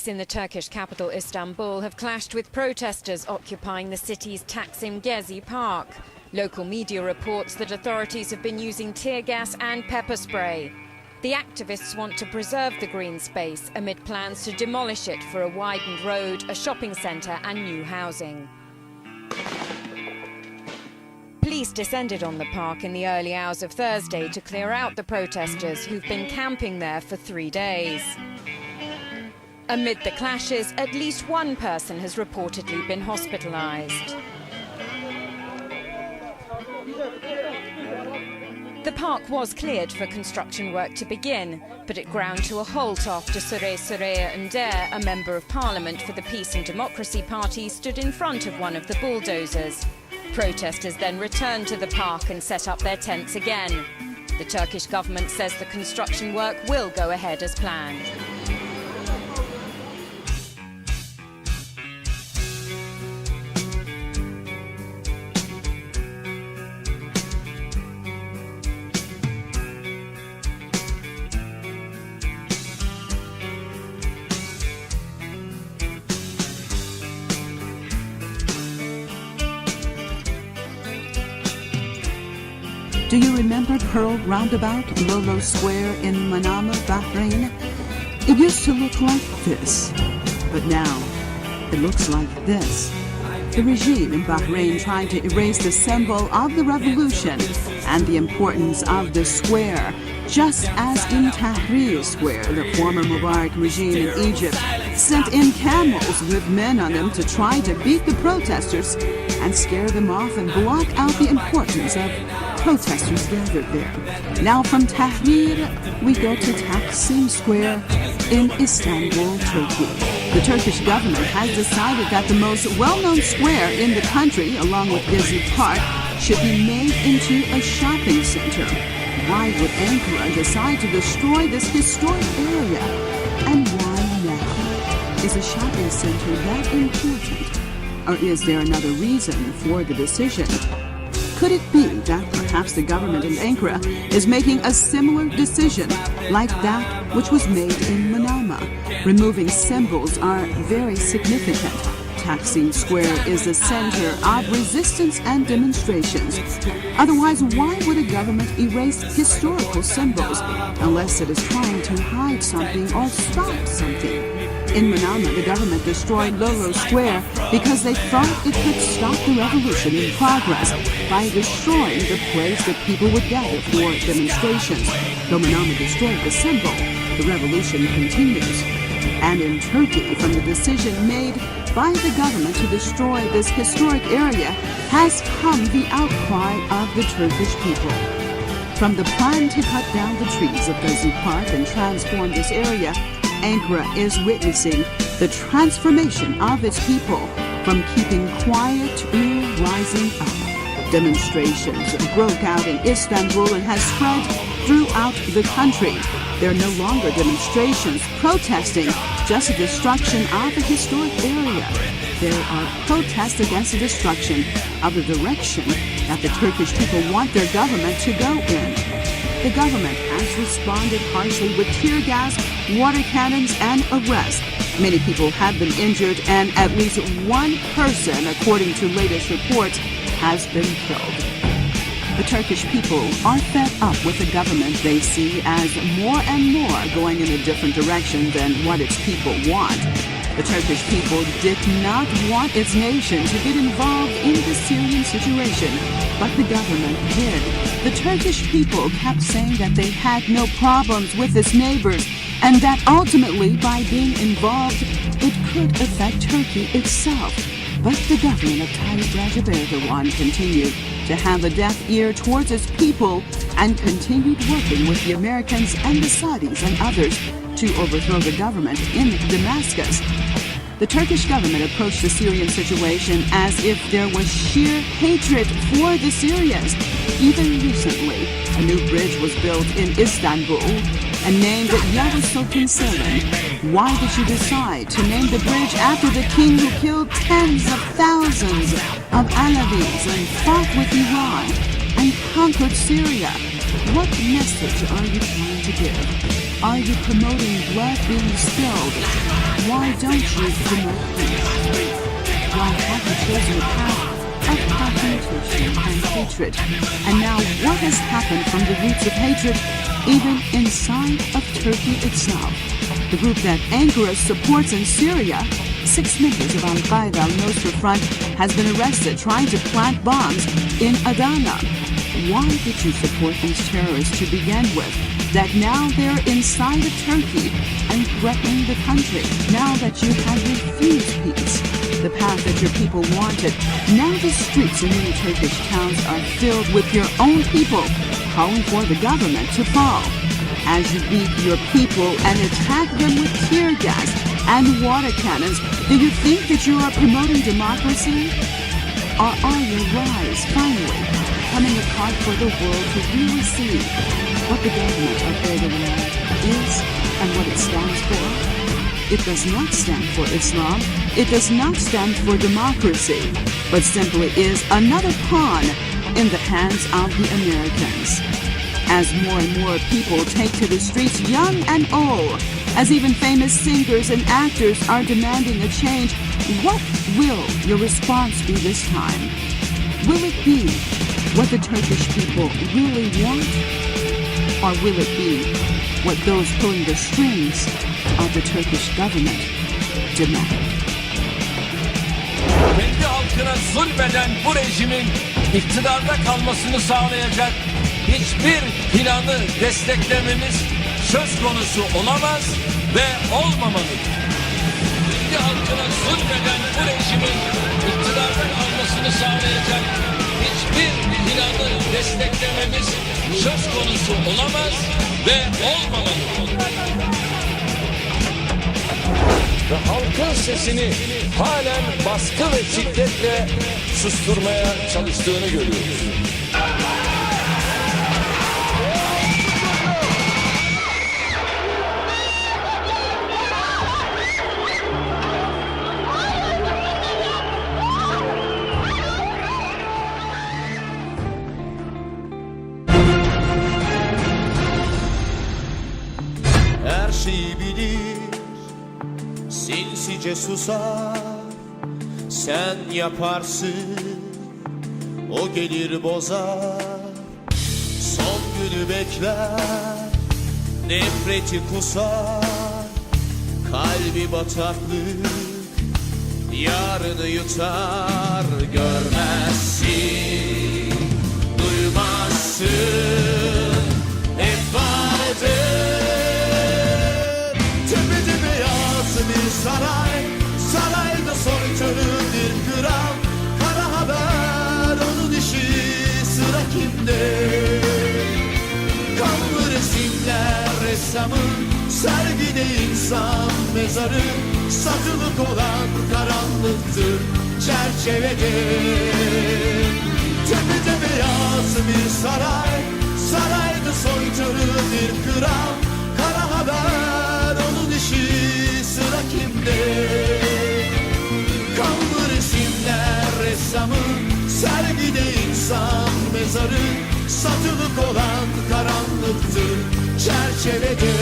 in the Turkish capital Istanbul have clashed with protesters occupying the city's Taksim Gezi Park. Local media reports that authorities have been using tear gas and pepper spray. The activists want to preserve the green space amid plans to demolish it for a widened road, a shopping centre and new housing. Police descended on the park in the early hours of Thursday to clear out the protesters who've been camping there for 3 days. Amid the clashes, at least one person has reportedly been hospitalised. The park was cleared for construction work to begin, but it ground to a halt after Sure Sureye Önder, a member of parliament for the Peace and Democracy Party, stood in front of one of the bulldozers. Protesters then returned to the park and set up their tents again. The Turkish government says the construction work will go ahead as planned. Do you remember Pearl Roundabout, Lolo Square in Manama, Bahrain? It used to look like this, but now it looks like this. The regime in Bahrain tried to erase the symbol of the revolution and the importance of the square, just as in Tahrir Square, the former Mubarak regime in Egypt sent in camels with men on them to try to beat the protesters and scare them off and block out the importance of protesters gathered there. Now from Tahrir, we go to Taksim Square in Istanbul, Turkey. The Turkish government has decided that the most well-known square in the country, along with Gezi Park, should be made into a shopping center. Why would Ankara decide to destroy this historic area? And why now? Is a shopping center that important? Or is there another reason for the decision? Could it be that perhaps the government in Ankara is making a similar decision like that which was made in Manama? Removing symbols are very significant. Taksim Square is the center of resistance and demonstrations. Otherwise, why would a government erase historical symbols unless it is trying to hide something or stop something? In Manama, the government destroyed Lolo Square because they thought it could stop the revolution in progress by destroying the place that people would gather for demonstrations. Though Manama destroyed the symbol, the revolution continues. And in Turkey, from the decision made by the government to destroy this historic area has come the outcry of the Turkish people. From the plan to cut down the trees of Gezi Park and transform this area, Ankara is witnessing the transformation of its people from keeping quiet to rising up. Demonstrations broke out in Istanbul and has spread throughout the country. There are no longer demonstrations protesting just the destruction of a historic area. There are protests against the destruction of the direction that the Turkish people want their government to go in. The government has responded harshly with tear gas, water cannons, and arrests. Many people have been injured, and at least one person, according to latest reports, has been killed. The Turkish people are fed up with a government they see as more and more going in a different direction than what its people want. The Turkish people did not want its nation to get involved in the Syrian situation, but the government did. The Turkish people kept saying that they had no problems with its neighbors and that ultimately by being involved it could affect Turkey itself. But the government of Tayyip Recep Erdogan continued to have a deaf ear towards its people and continued working with the Americans and the Saudis and others to overthrow the government in Damascus. The Turkish government approached the Syrian situation as if there was sheer hatred for the Syrians. Even recently, a new bridge was built in Istanbul and named Yavuz Sultan Selim. Why did you decide to name the bridge after the king who killed tens of thousands of Alavis and fought with Iran and conquered Syria? What message are you trying to give? are you promoting blood being spilled? Why don't you promote peace? Why have you chosen a path of confrontation and hatred? And now what has happened from the roots of hatred, even inside of Turkey itself? The group that Ankara supports in Syria, 6 members of Al-Qaeda al-Nusra Front has been arrested trying to plant bombs in Adana. Why did you support these terrorists to begin with? That now they're inside of Turkey and threatening the country. Now that you have refused peace, the path that your people wanted, now the streets in many Turkish towns are filled with your own people calling for the government to fall. As you beat your people and attack them with tear gas and water cannons, do you think that you are promoting democracy? Or are your lies finally coming apart for the world to really see what the government of Erdogan is and what it stands for? It does not stand for Islam, it does not stand for democracy, but simply is another pawn in the hands of the Americans. As more and more people take to the streets, young and old, as even famous singers and actors are demanding a change, what will your response be this time? Will it be what the Turkish people really want? Or will it be what those pulling the strings of the Turkish government demand? Kendi halkına zulmeden bu rejimin iktidarda kalmasını sağlayacak hiçbir planı desteklememiz söz konusu olamaz ve olmamalıdır. Kendi halkına zulmeden bu rejimin iktidarda kalmasını sağlayacak hiçbir planı desteklememiz söz konusu olamaz ve olmamalıdır. Ve halkın sesini halen baskı ve şiddetle susturmaya çalıştığını görüyoruz. Her şeyi bilir, sinsice susar. Sen yaparsın, o gelir bozar. Son günü bekler, nefreti kusar. Kalbi bataklık, yarını yutar. Görmezsin, duymazsın, hep vardır. Bir saray, sarayda soykırım bir kral. Kara haber onun işi, sıra kimde? Kanlı resimler ressamın, sergide insan mezarı. Satılık olan karanlıktır çerçevede. Tepede beyaz bir saray, sarayda soykırım bir kral. Kara haber onun işi, sıra kimde? Kanlı resimler ressamın, sergide insan mezarı. Satılık olan karanlıktır çerçevede.